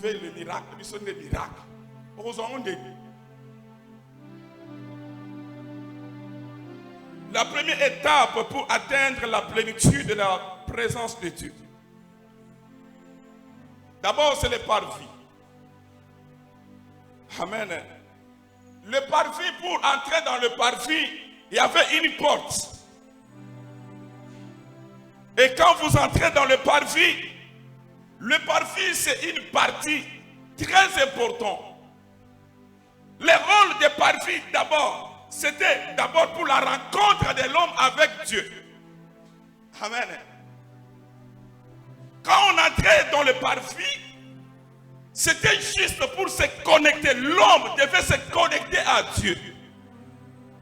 trouver le miracle, ils sont des miracles. La première étape pour atteindre la plénitude de la présence de Dieu. D'abord, c'est le parvis. Amen. Le parvis, pour entrer dans le parvis, il y avait une porte. Et quand vous entrez dans le parvis c'est une partie très importante. Le rôle des parvis d'abord, c'était d'abord pour la rencontre de l'homme avec Dieu. Amen. Quand on entrait dans le parvis, c'était juste pour se connecter. L'homme devait se connecter à Dieu.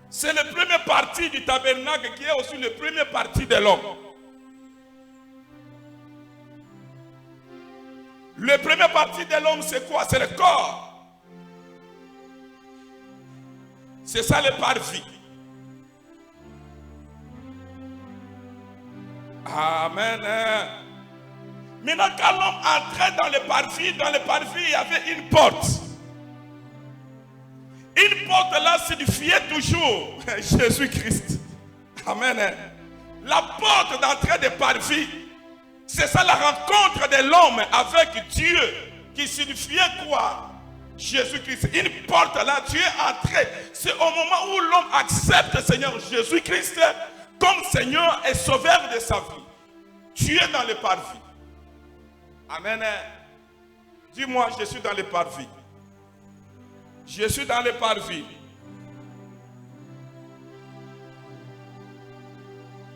C'est la première partie du tabernacle qui est aussi la première partie de l'homme. La première partie de l'homme, c'est quoi? C'est le corps. C'est ça le parvis. Amen. Maintenant, quand l'homme entrait dans le parvis, il y avait une porte. Une porte là signifiait toujours Jésus-Christ. Amen. La porte d'entrée des parvis, c'est ça la rencontre de l'homme avec Dieu, qui signifiait quoi? Jésus-Christ. Une porte là, tu es entré. C'est au moment où l'homme accepte le Seigneur Jésus-Christ comme Seigneur et Sauveur de sa vie. Tu es dans le parvis. Amen. Dis-moi, je suis dans le parvis. Je suis dans le parvis.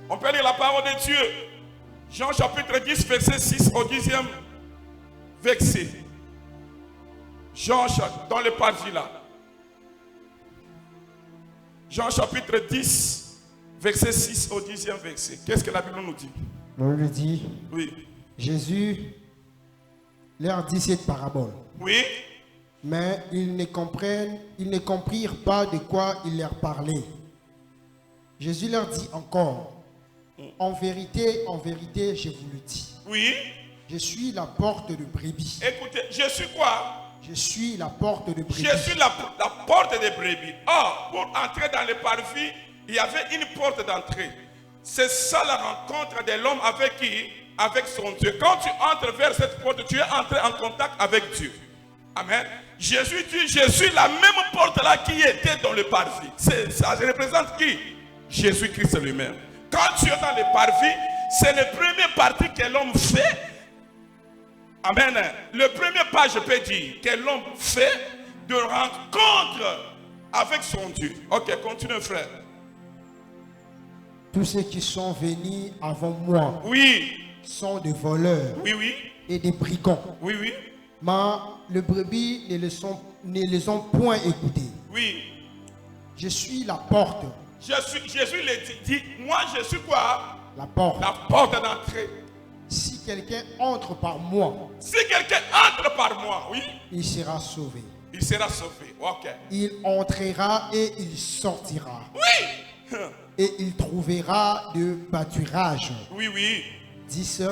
On peut lire la parole de Dieu. Jean chapitre 10, verset 6 au 10e verset. Jean dans le parvis là. Jean chapitre 10, verset 6 au 10e verset. Qu'est-ce que la Bible nous dit? On lui dit. Oui. Jésus leur dit cette parabole. Oui. Mais ils ne comprirent pas de quoi il leur parlait. Jésus leur dit encore, en vérité, je vous le dis. Oui. Je suis la porte de brebis. Écoutez, je suis quoi? Je suis la porte de brebis. Je suis la porte de brebis. Or, pour entrer dans le parvis, il y avait une porte d'entrée. C'est ça la rencontre de l'homme avec qui? Avec son Dieu. Quand tu entres vers cette porte, tu es entré en contact avec Dieu. Amen. Jésus dit, je suis la même porte là qui était dans le parvis. Ça représente qui? Jésus-Christ lui-même. Quand tu es dans le parvis, c'est la première partie que l'homme fait. Amen. Le premier pas, je peux dire, que l'homme fait de rencontre avec son Dieu. Ok, continue frère. Tous ceux qui sont venus avant moi, oui, sont des voleurs, oui, oui, et des brigands. Oui, oui. Mais les brebis ne les ont point écoutés. Oui. Je suis la porte. Jésus dit, moi je suis quoi? La porte. La porte d'entrée. Si quelqu'un entre par moi. Si quelqu'un entre par moi, oui. Il sera sauvé. Il sera sauvé, ok. Il entrera et il sortira. Oui. Et il trouvera de pâturage. Oui, oui. 10.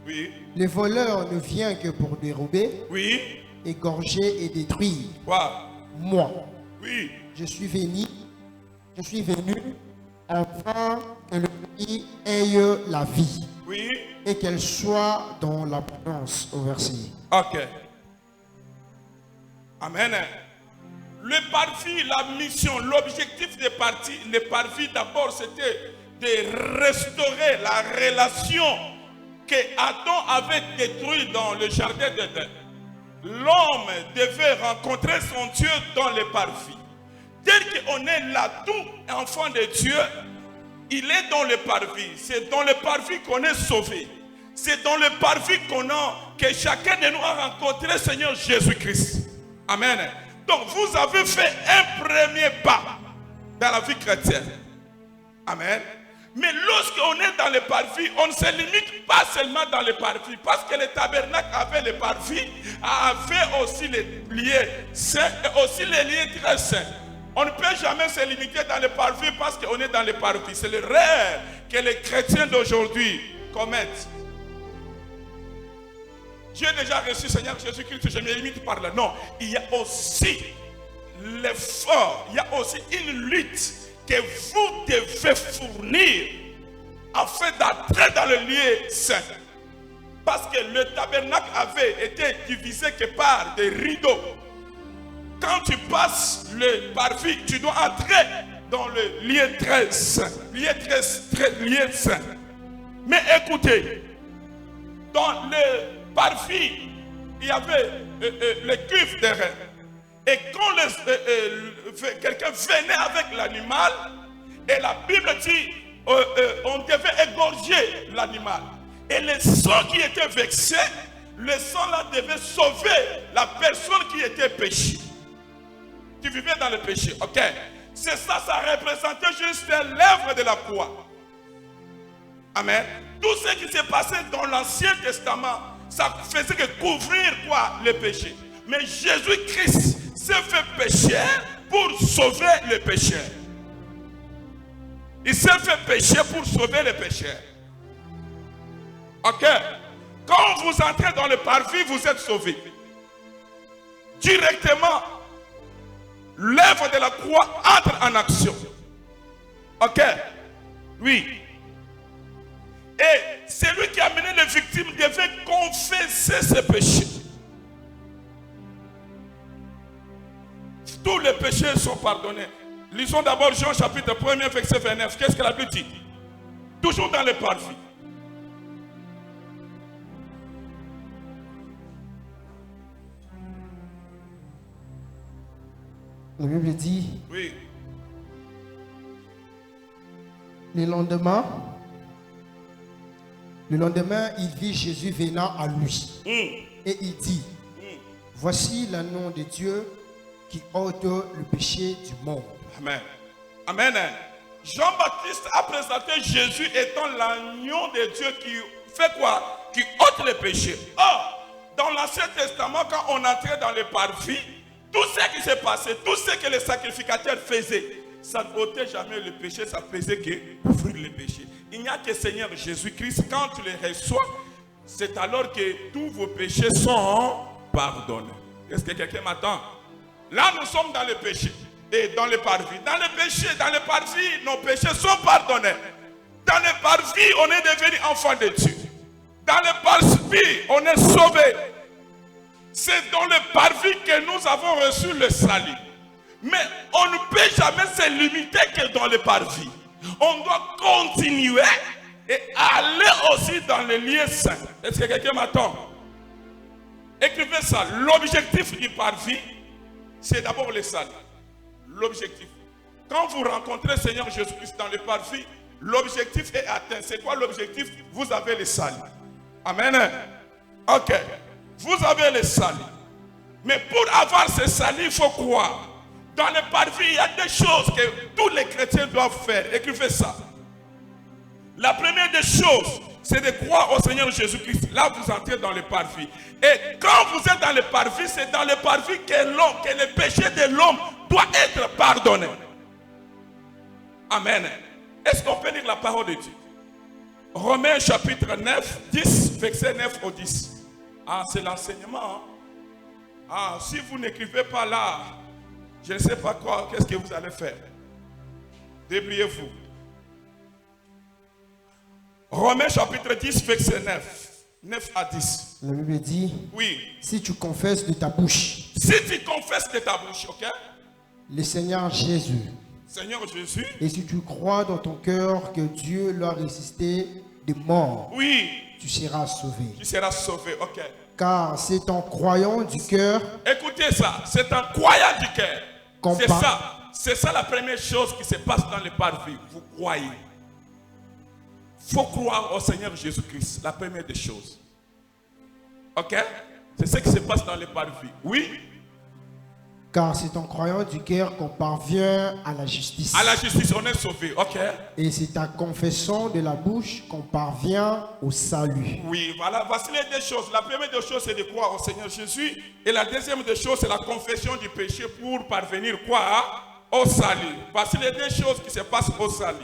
Oui. Le voleur ne vient que pour dérober, oui, égorger et détruire. Quoi? Moi, oui, je suis venu afin que le pays ait la vie. Oui. Et qu'elle soit dans l'abondance, au verset. Ok. Amen. Le parvis, la mission, l'objectif des parvis d'abord c'était de restaurer la relation que Adam avait détruit dans le jardin d'Éden. L'homme devait rencontrer son Dieu dans le parvis. Dès qu'on est là, tout enfant de Dieu, il est dans le parvis. C'est dans le parvis qu'on est sauvé. C'est dans le parvis que chacun de nous a rencontré le Seigneur Jésus-Christ. Amen. Donc vous avez fait un premier pas dans la vie chrétienne. Amen. Mais lorsqu'on est dans le parvis, on ne se limite pas seulement dans le parvis. Parce que le tabernacle avait le parvis, avait aussi les lieux saints et aussi les lieux très saints. On ne peut jamais se limiter dans le parvis parce qu'on est dans le parvis. C'est l'erreur que les chrétiens d'aujourd'hui commettent. J'ai déjà reçu Seigneur Jésus-Christ, je me limite par là. Non, il y a aussi l'effort, il y a aussi une lutte que vous devez fournir afin d'entrer dans le lieu saint. Parce que le tabernacle avait été divisé que par des rideaux. Quand tu passes le parvis, tu dois entrer dans le lieu très saint. Lieu saint. Mais écoutez, dans le parvis, il y avait le cuivre de rein. Et quand quelqu'un venait avec l'animal, et la Bible dit, on devait égorger l'animal. Et le sang qui était vexé, le sang là devait sauver la personne qui était péchée. Qui vivait dans le péché, ok? C'est ça, ça représentait juste l'œuvre de la croix. Amen. Tout ce qui s'est passé dans l'Ancien Testament, ça faisait que couvrir quoi? Le péché. Mais Jésus-Christ s'est fait pécheur pour sauver les pécheurs. Il s'est fait pécher pour sauver les pécheurs. Ok? Quand vous entrez dans le parvis, vous êtes sauvés. Directement, l'œuvre de la croix entre en action. Ok? Oui. Et celui qui a amené les victimes devait confesser ses péchés. Tous les péchés sont pardonnés. Lisons d'abord Jean chapitre 1, verset 29. Qu'est-ce que la Bible dit? Toujours dans le parvis. La Bible dit, Oui. le lendemain, il vit Jésus venant à lui. Et il dit, voici l'agneau de Dieu qui ôte le péché du monde. Amen. Amen. Jean-Baptiste a présenté Jésus étant l'agneau de Dieu qui fait quoi? Qui ôte le péché. Or, dans l'Ancien Testament, quand on entrait dans le parvis, tout ce qui s'est passé, tout ce que les sacrificateurs faisaient, ça ne ôtait jamais le péché, ça faisait que couvrir le péché. Il n'y a que Seigneur Jésus-Christ, quand tu les reçois, c'est alors que tous vos péchés sont pardonnés. Est-ce que quelqu'un m'attend? Là, nous sommes dans le péché et dans le parvis. Dans le péché, dans le parvis, nos péchés sont pardonnés. Dans le parvis, on est devenu enfant de Dieu. Dans le parvis, on est sauvé. C'est dans le parvis que nous avons reçu le salut. Mais on ne peut jamais se limiter que dans le parvis. On doit continuer et aller aussi dans les lieux saints. Est-ce que quelqu'un m'attend? Écrivez ça. L'objectif du parvis, c'est d'abord le salut. L'objectif. Quand vous rencontrez Seigneur Jésus-Christ dans le parvis, l'objectif est atteint. C'est quoi l'objectif? Vous avez le salut. Amen. Ok. Vous avez le salut. Mais pour avoir ce salut, il faut croire. Dans le parvis, il y a des choses que tous les chrétiens doivent faire. Écrivez ça. La première des choses, c'est de croire au Seigneur Jésus-Christ. Là, vous entrez dans le parvis. Et quand vous êtes dans le parvis, c'est dans le parvis que le péché de l'homme doit être pardonné. Amen. Est-ce qu'on peut lire la parole de Dieu? Romains chapitre 9, 10, verset 9 au 10. Ah, c'est l'enseignement. Ah, si vous n'écrivez pas là, je ne sais pas quoi, qu'est-ce que vous allez faire? Débrouillez-vous. Romains chapitre 10, verset 9. 9 à 10. La Bible dit, oui. Si tu confesses de ta bouche, si tu confesses de ta bouche, ok? Le Seigneur Jésus. Seigneur Jésus. Et si tu crois dans ton cœur que Dieu l'a ressuscité des morts, oui. Tu seras sauvé. Tu seras sauvé, ok. Car c'est en croyant du cœur. Écoutez ça, c'est en croyant du cœur. C'est ça la première chose qui se passe dans le parvis. Vous croyez. Il faut croire au Seigneur Jésus-Christ, la première des choses. Ok? C'est ce qui se passe dans le parvis. Oui? Car c'est en croyant du cœur qu'on parvient à la justice. À la justice, on est sauvé, ok? Et c'est en confessant de la bouche qu'on parvient au salut. Oui, voilà, voici les deux choses. La première des choses, c'est de croire au Seigneur Jésus. Et la deuxième des choses, c'est la confession du péché pour parvenir quoi? Au salut. Voici les deux choses qui se passent au salut.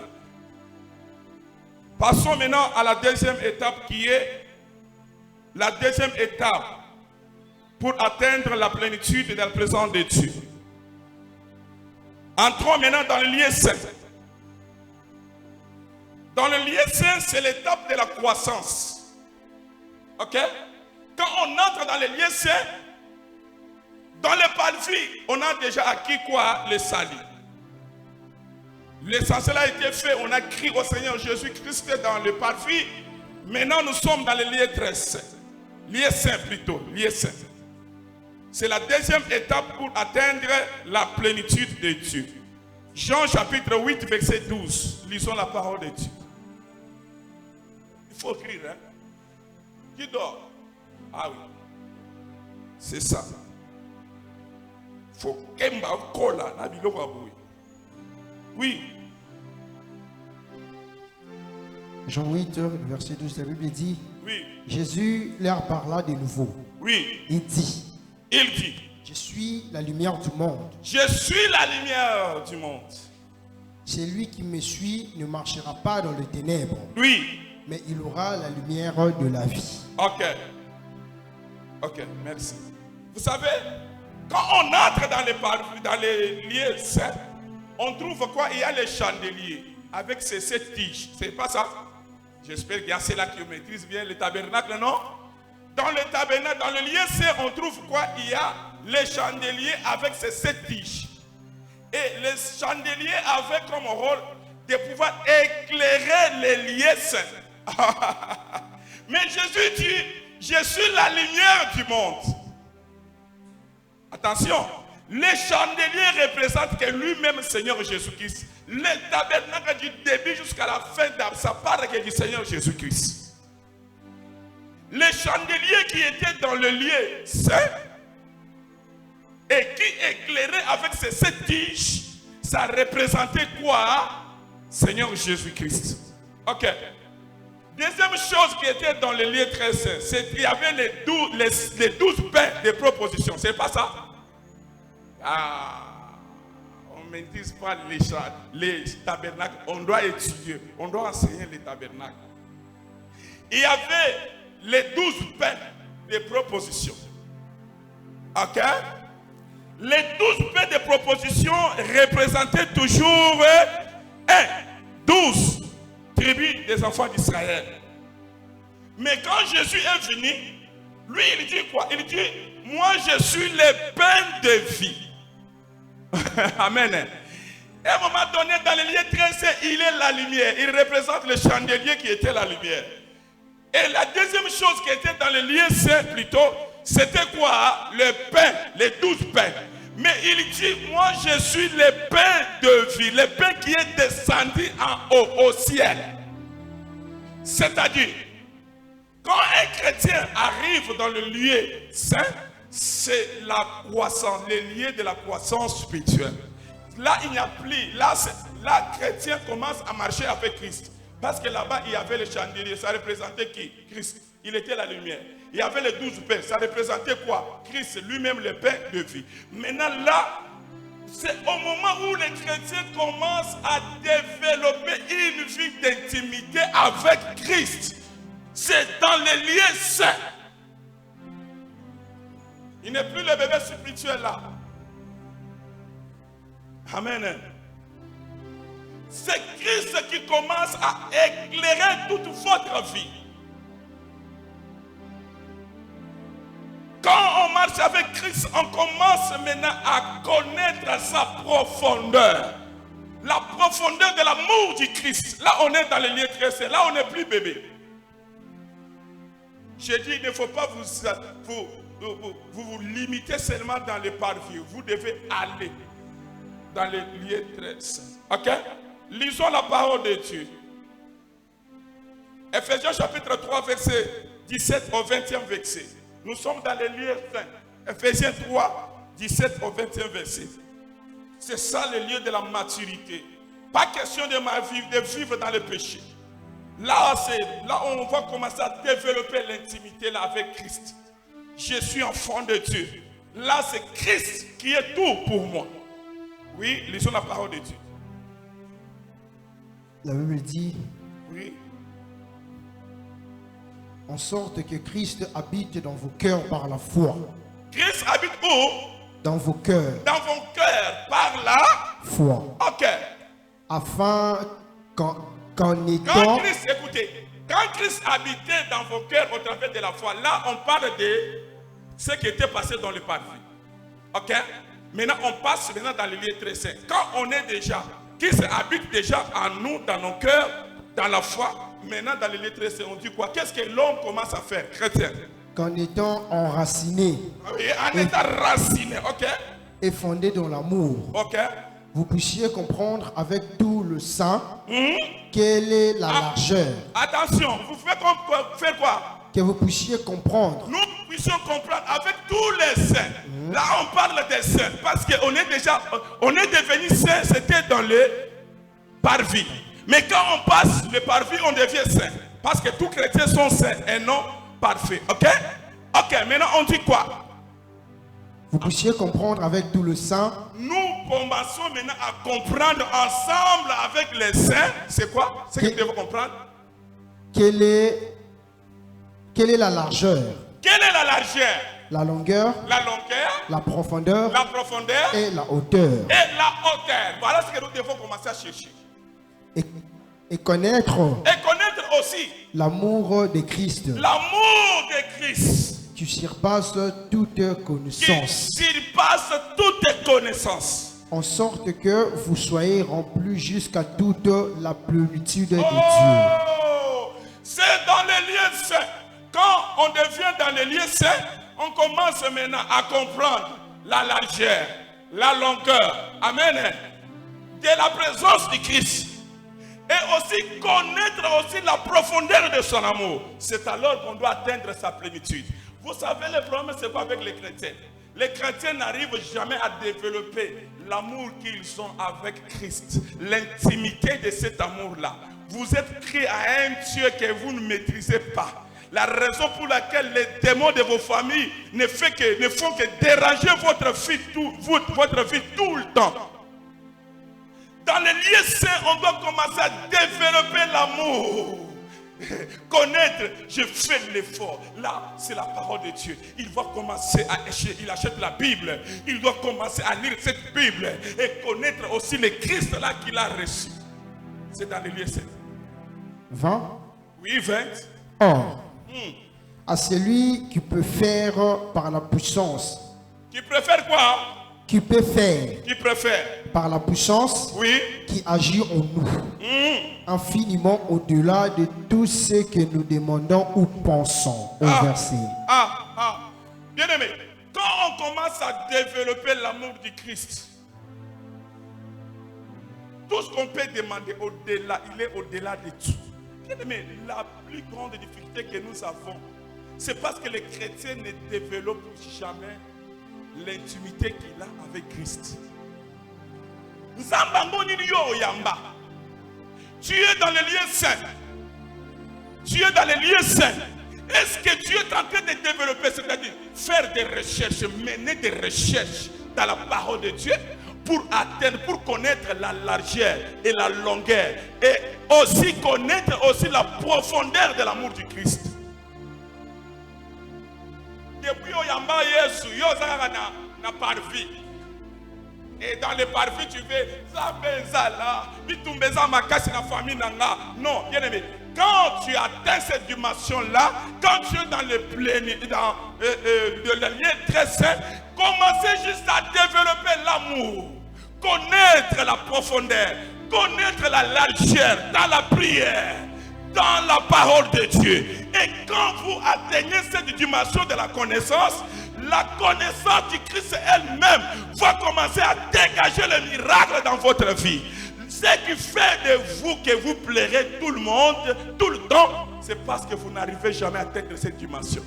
Passons maintenant à la deuxième étape qui est la deuxième étape pour atteindre la plénitude de la présence de Dieu. Entrons maintenant dans le lieu saint. Dans le lieu saint, c'est l'étape de la croissance. Ok? Quand on entre dans le lieu saint, dans le parvis, on a déjà acquis quoi? Le salut. L'essentiel a été fait, on a crié au Seigneur Jésus-Christ dans le parvis. Maintenant, nous sommes dans le lieu très saint. Lieu saint plutôt, lieu saint. C'est la deuxième étape pour atteindre la plénitude de Dieu. Jean chapitre 8, verset 12. Lisons la parole de Dieu. Il faut écrire, hein? Qui dort? Ah oui. C'est ça. Il faut qu'il cola. Oui. Jean 8, verset 12, la Bible dit, Oui. Jésus leur parla de nouveau. Oui. Il dit, je suis la lumière du monde. Je suis la lumière du monde. Celui qui me suit ne marchera pas dans les ténèbres, Oui. mais il aura la lumière de la vie. Ok. Ok, merci. Vous savez, quand on entre dans les lieux saints, on trouve quoi? Il y a les chandeliers avec ces 7 tiges. C'est pas ça? J'espère qu'il y a ceux-là qui maîtrisent bien le tabernacle, non? Dans le tabernacle, dans le lieu saint, on trouve quoi? Il y a les chandeliers avec ces 7 tiges. Et les chandeliers avaient comme rôle de pouvoir éclairer les lieux saints. Mais Jésus dit, je suis la lumière du monde. Attention, les chandeliers représentent que lui-même, Seigneur Jésus-Christ. Le tabernacle du début jusqu'à la fin, ça parle que du Seigneur Jésus-Christ. Les chandeliers qui étaient dans le lieu saint et qui éclairaient avec ces 7 tiges, ça représentait quoi? Seigneur Jésus-Christ. Ok. Deuxième chose qui était dans le lieu très saint, c'est qu'il y avait les 12 pains de proposition. C'est pas ça? Ah, on ne maîtrise pas les tabernacles. On doit étudier, on doit enseigner les tabernacles. Il y avait les 12 pains de proposition. Ok? Les 12 pains de proposition représentaient toujours 12 tribus des enfants d'Israël. Mais quand Jésus est venu, lui il dit quoi? Il dit, moi je suis le pain de vie. Amen. Et à un moment donné, dans le lieu très saint, il est la lumière. Il représente le chandelier qui était la lumière. Et la deuxième chose qui était dans le lieu saint plutôt, c'était quoi? Le pain, les 12 pains. Mais il dit, moi je suis le pain de vie, le pain qui est descendu en haut, au ciel. C'est-à-dire, quand un chrétien arrive dans le lieu saint, c'est la croissance, le lieu de la croissance spirituelle. Là, il n'y a plus, là, chrétien commence à marcher avec Christ. Parce que là-bas, il y avait le chandelier, ça représentait qui? Christ. Il était la lumière. Il y avait les 12 pains, ça représentait quoi? Christ, lui-même le pain de vie. Maintenant là, c'est au moment où les chrétiens commencent à développer une vie d'intimité avec Christ. C'est dans les lieux saints. Il n'est plus le bébé spirituel là. Amen. C'est Christ qui commence à éclairer toute votre vie. Quand on marche avec Christ, on commence maintenant à connaître sa profondeur. La profondeur de l'amour du Christ. Là, on est dans le lieu très saint. Là, on n'est plus bébé. J'ai dit, il ne faut pas vous limiter seulement dans les parvis. Vous devez aller dans les lieux très saints. Ok? Lisons la parole de Dieu. Ephésiens chapitre 3, verset 17 au 20e verset. Nous sommes dans les lieux saints. Ephésiens 3, 17 au 20e verset. C'est ça le lieu de la maturité. Pas question de vivre dans le péché. Là, on va commencer à développer l'intimité là avec Christ. Je suis enfant de Dieu. Là, c'est Christ qui est tout pour moi. Oui, lisons la parole de Dieu. La Bible dit, oui. En sorte que Christ habite dans vos cœurs par la foi. Christ habite où? Dans vos cœurs. Dans vos cœurs par la foi. Ok. Afin qu'en Quand étant... Christ, écoutez, quand Christ habitait dans vos cœurs au travers de la foi, là on parle de ce qui était passé dans le parvis. Ok? Maintenant on passe maintenant dans le lieu très saint. Quand on est déjà, Christ habite déjà en nous, dans nos cœurs, dans la foi. Maintenant dans le lieu très saint, on dit quoi? Qu'est-ce que l'homme commence à faire, chrétien? Qu'en étant enraciné Oui, en étant raciné, ok? et fondé dans l'amour, Ok? vous puissiez comprendre avec tout le sein quelle est la largeur. Attention, vous faites faire quoi? Que vous puissiez comprendre Nous puissions comprendre avec tous les saints. Là, on parle des saints parce qu'on est déjà, on est devenu saints, c'était dans le parvis. Mais quand on passe le parvis, on devient saint. Parce que tous chrétiens sont saints et non parfaits. Ok? Ok, maintenant on dit quoi? vous puissiez comprendre avec tout le sein Nous commençons maintenant à comprendre ensemble avec les saints. C'est quoi? Ce que nous devons comprendre. quelle est la largeur, Quelle est la largeur? la longueur, La longueur, la profondeur la profondeur et la hauteur. et la hauteur. Voilà ce que nous devons commencer à chercher. Et connaître Et connaître aussi l'amour de Christ l'amour de Christ qui surpasse toute qui connaissance, surpasse toute connaissance. en sorte que vous soyez remplis jusqu'à toute la plénitude de Dieu. Oh, c'est dans les lieux saints. Quand on devient dans les lieux saints, on commence maintenant à comprendre la largeur, la longueur, amen, de la présence du Christ. Et aussi connaître aussi la profondeur de son amour. C'est alors qu'on doit atteindre sa plénitude. Vous savez, le problème, c'est quoi avec les chrétiens? Les chrétiens n'arrivent jamais à développer l'amour qu'ils ont avec Christ. L'intimité de cet amour-là. Vous êtes pris à un Dieu que vous ne maîtrisez pas. La raison pour laquelle les démons de vos familles ne font que déranger votre vie tout le temps. Dans les lieux saints, on doit commencer à développer l'amour. Connaître, je fais l'effort. Là, c'est la parole de Dieu. Il va commencer à acheter, il achète la Bible. Il doit commencer à lire cette Bible et connaître aussi le Christ là qu'il a reçu. C'est dans les lieux saints. 20. Oui, 20. Or, à celui qui peut faire par la puissance, Qui préfère quoi? qui peut faire Qui préfère? par la puissance Oui. qui agit en nous, infiniment au-delà de tout ce que nous demandons ou pensons. Au verset. Bien aimé, quand on commence à développer l'amour du Christ, tout ce qu'on peut demander au-delà, il est au-delà de tout. Bien aimé, la plus grande difficulté que nous avons, c'est parce que les chrétiens ne développent jamais l'intimité qu'il a avec Christ. Tu es dans les lieux saints. Tu es dans les lieux saints. Est-ce que tu es en train de développer, c'est-à-dire faire des recherches, mener des recherches dans la parole de Dieu pour atteindre, pour connaître la largeur et la longueur et aussi connaître aussi la profondeur de l'amour du Christ. Depuis Oyamba Yesu, Yozara na parvis. Et dans les parvis, tu veux Zabenzala, Bitumbeza Makasi na famille nanga. Non, bien aimé. Quand tu atteins cette dimension-là, quand tu es dans le lien très saint, commencez juste à développer l'amour, connaître la profondeur, connaître la largeur dans la prière, dans la parole de Dieu. Et quand vous atteignez cette dimension de la connaissance du Christ elle-même va commencer à dégager le miracle dans votre vie. Ce qui fait de vous que vous plairez tout le monde, tout le temps, c'est parce que vous n'arrivez jamais à atteindre cette dimension.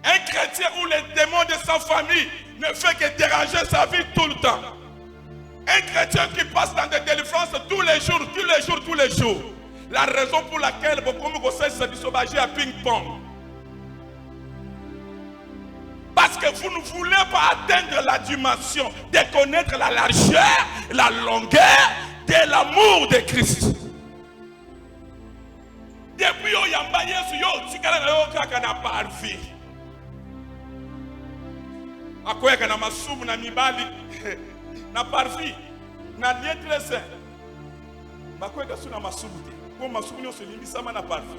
Un chrétien où les démons de sa famille ne fait que déranger sa vie tout le temps. Un chrétien qui passe dans des délivrances tous les jours. La raison pour laquelle beaucoup de gens se sauvager à ping-pong. Parce que vous ne voulez pas atteindre la dimension de connaître la largeur, la longueur de l'amour de Christ. yemba Yesu yo tikala na yo kaka na parvi. Akoyaka na masumu na mibali na parvi na lieu très saint. Bakoyaka suna masumu te. Ko masumu nyo se limbisama na parvi.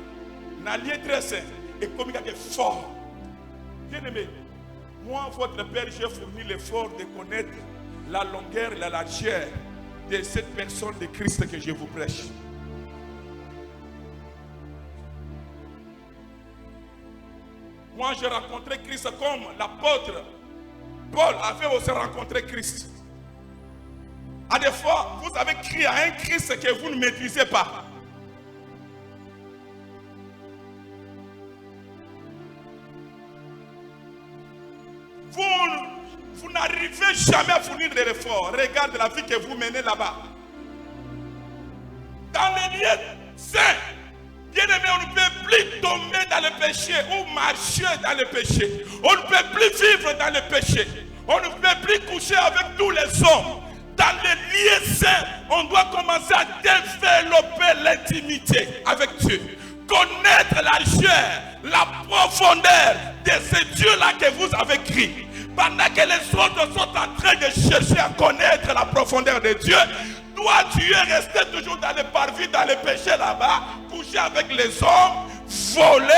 Na lieu très saint et comme il est fort. Bien-aimé, moi votre père, j'ai fourni l'effort de connaître la longueur et la largeur de cette personne de Christ que je vous prêche. Moi, j'ai rencontré Christ comme l'apôtre Paul avait aussi rencontré Christ. À des fois, vous avez crié à un Christ que vous ne maîtrisez pas. Vous n'arrivez jamais à fournir des efforts. Regarde la vie que vous menez là-bas. Dans les lieux saints, bien-aimé, on ne peut plus tomber dans le péché ou marcher dans le péché. On ne peut plus vivre dans le péché. On ne peut plus coucher avec tous les hommes. Dans les lieux saints, on doit commencer à développer l'intimité avec Dieu. Connaître la largeur, la profondeur de ce Dieu-là que vous avez créé. Pendant que les autres sont en train de chercher à connaître la profondeur de Dieu, toi tu es resté toujours dans le parvis, dans le péché là-bas, couché avec les hommes, volé,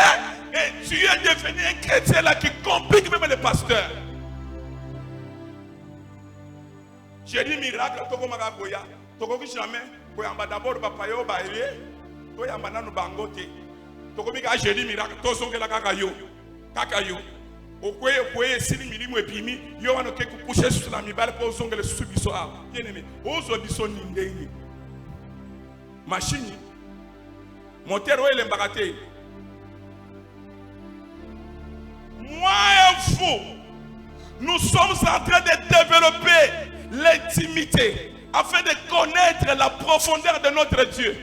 et tu es devenu un chrétien là qui complique même les pasteurs. J'ai dit miracle, toko magagoya, toko jamais, koyamba d'abord papayo baye, koyamba nanu bangote, toko mika j'ai dit miracle, tozonge la kakayo, kakayo. Okoye sili milimu epimi yo wana ke kukushe sur la mibale pour zongele subiso a bien aimé ozo biso nindeni machine moteur o elembaka te. Moi et vous, nous sommes en train de développer l'intimité afin de connaître la profondeur de notre Dieu.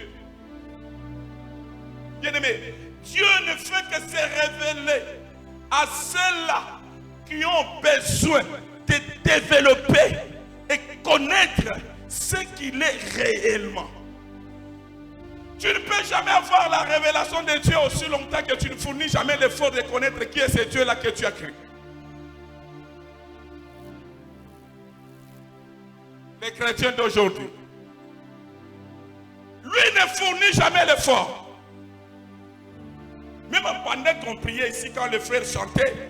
Bien aimé, Dieu ne fait que se révéler à ceux-là qui ont besoin de développer et connaître ce qu'il est réellement. Tu ne peux jamais avoir la révélation de Dieu aussi longtemps que tu ne fournis jamais l'effort de connaître qui est ce Dieu-là que tu as créé. Les chrétiens d'aujourd'hui, lui ne fournit jamais l'effort. Même pendant qu'on priait ici, quand les frères chantaient,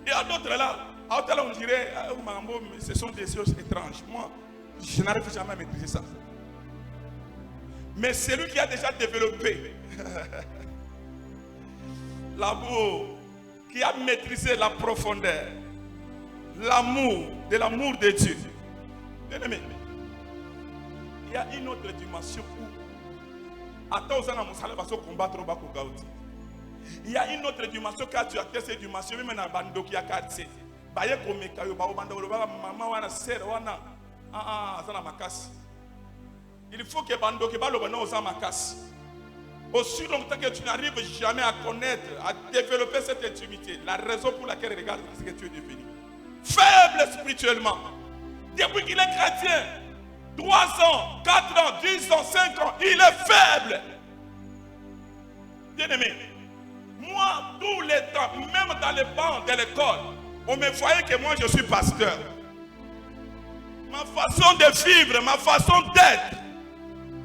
il y a d'autres là, on dirait, ce sont des choses étranges. Moi, je n'arrive jamais à maîtriser ça. Mais celui qui a déjà développé l'amour, qui a maîtrisé la profondeur, l'amour de Dieu. Bien aimé, il y a une autre dimension où il y a une autre dimension quand tu as cette dimension, même dans bando qui a quartier. Il faut que bando qui balo bano osa makas. Aussi longtemps que tu n'arrives jamais à connaître, à développer cette intimité, la raison pour laquelle regarde ce que tu es devenu. Faible spirituellement. Depuis qu'il est chrétien, 3 ans, 4 ans, 10 ans, 5 ans, il est faible. Bien aimé, moi, tous les temps, même dans les bancs de l'école, on me voyait que moi je suis pasteur. Ma façon de vivre, ma façon d'être,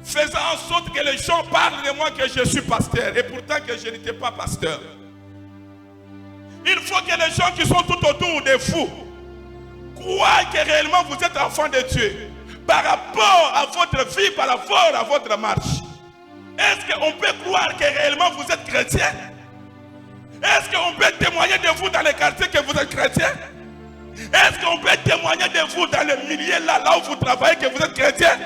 faisait en sorte que les gens parlent de moi que je suis pasteur. Et pourtant que je n'étais pas pasteur. Il faut que les gens qui sont tout autour de vous croient que réellement vous êtes enfant de Dieu. Par rapport à votre vie, par rapport à votre marche. Est-ce qu'on peut croire que réellement vous êtes chrétien? Est-ce qu'on peut témoigner de vous dans les quartiers que vous êtes chrétien? Est-ce qu'on peut témoigner de vous dans le milieu là où vous travaillez que vous êtes chrétien?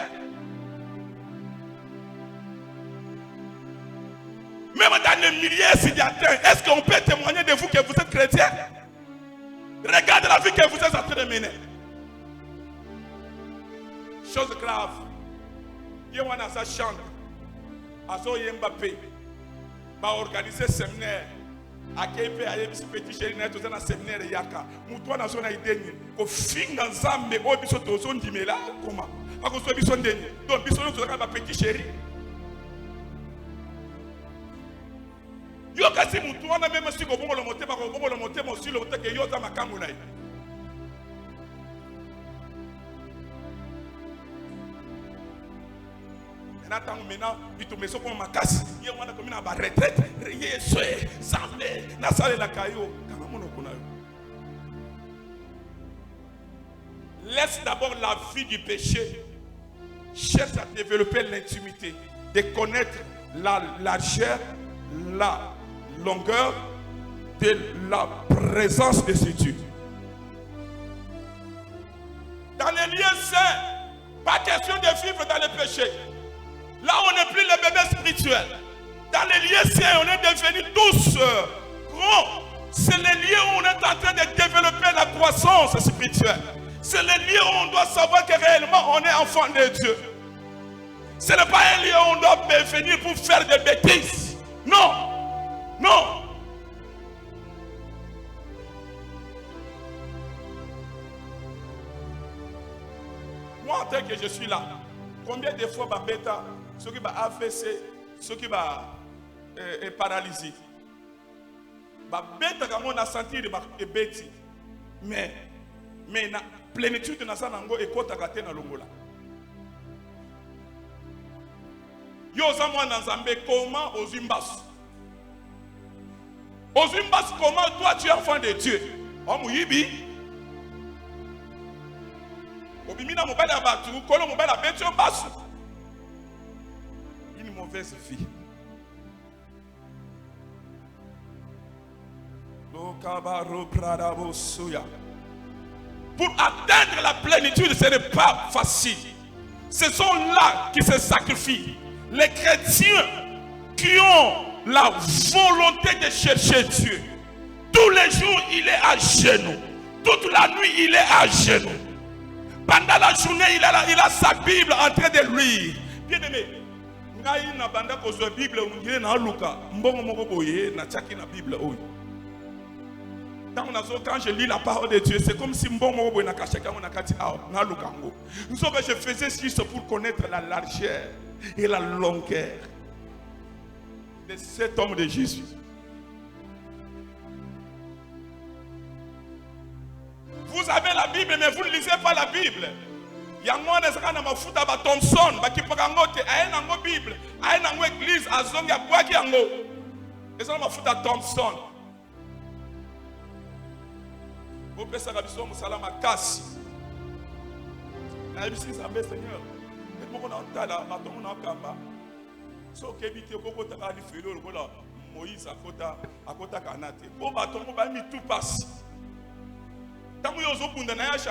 Même dans le milieu étudiantin, est-ce qu'on peut témoigner de vous que vous êtes chrétien? Regardez la vie que vous êtes en train de mener. Chose grave. Yewana sa chante. Aso Mbappé va organiser séminaire. Akepe ayebisi petit chéri na tozana séminaire yaka. Muto na zona ideni. Ko finga nzambe o biso tozo ndimela koma. Ako so biso ndeni. Donc biso no tozaka ba petit chéri. Yo kasi mutu wana même si ko bongo le motema ko bongo le motema aussi le motema que yo za makambo na ye. Maintenant, bitu meso ko makasi. Ye wana ko mina ba retraite. Ye soe, sambe, na sale la kayo. Kama mono kuna yo. Laisse d'abord la vie du péché. Cherche à développer l'intimité, de connaître la largeur, la longueur de la présence de ce Dieu. Dans les lieux saints, pas question de vivre dans le péché. Là, on n'est plus les bébés spirituels. Dans les lieux saints, on est devenus tous grands. C'est les lieux où on est en train de développer la croissance spirituelle. C'est les lieux où on doit savoir que réellement on est enfant de Dieu. Ce n'est pas un lieu où on doit venir pour faire des bêtises. Non. Non. Moi, en tant que je suis là, combien de fois ma bêta, ceux qui m'ont AVC, ceux qui m'ont paralysé, ma bêta, quand on a senti de bêtis, mais la plénitude de Nasa Nango est côte à gâter dans l'ongola. Yo zamwa na Nzambe, comment aux Zimbas? Aux Zimbas, comment toi tu es enfant de Dieu? Oh Mouyibi. Obimina mobile abatu, kolo mobile abetio basu. Une mauvaise vie. Pour atteindre la plénitude, ce n'est pas facile. Ce sont là qui se sacrifient. Les chrétiens qui ont la volonté de chercher Dieu. Tous les jours, il est à genoux. Toute la nuit, il est à genoux. Pendant la journée, il a sa Bible en train de lire. Bien aimé, quand je lis la parole de Dieu, c'est comme si je faisais juste pour connaître la largeur et la longueur de cet homme de Jésus. Vous avez la Bible, mais vous ne lisez pas la Bible. Il y a moins de gens qui ont fait un Thompson, qui ont une Bible, qui ont une église, qui ont fait un Thompson. Vous pouvez faire un salam à casse. La Bible dit Seigneur. Moïse akota kanate. Bon baton ba mi tout passe. Tant que vous avez changé